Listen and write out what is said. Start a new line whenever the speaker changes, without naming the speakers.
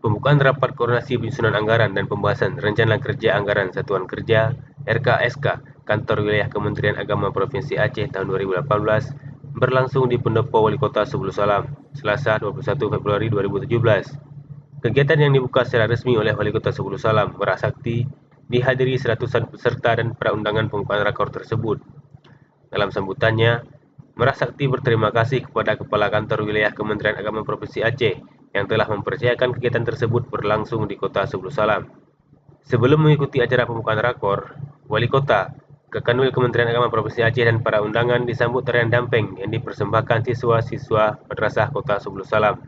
Pembukaan rapat koordinasi penyusunan anggaran dan pembahasan Rencana Kerja Anggaran Satuan Kerja (RKSK) Kantor Wilayah Kementerian Agama Provinsi Aceh tahun 2018 berlangsung di Pendopo Wali Kota Sebulu Salam, Selasa 21 Februari 2017. Kegiatan yang dibuka secara resmi oleh Wali Kota Sebulu Salam, Merak Sakti, dihadiri seratusan peserta dan praundangan pembukaan rakor tersebut. Dalam sambutannya, Merak Sakti berterima kasih kepada Kepala Kantor Wilayah Kementerian Agama Provinsi Aceh yang telah mempercayakan kegiatan tersebut berlangsung di Kota Sebulu Salam. Sebelum mengikuti acara pembukaan rakor, Wali Kota, Kekanwil Kementerian Agama Provinsi Aceh dan para undangan disambut tarian dampeng yang dipersembahkan siswa-siswa Madrasah Kota Sebulu Salam.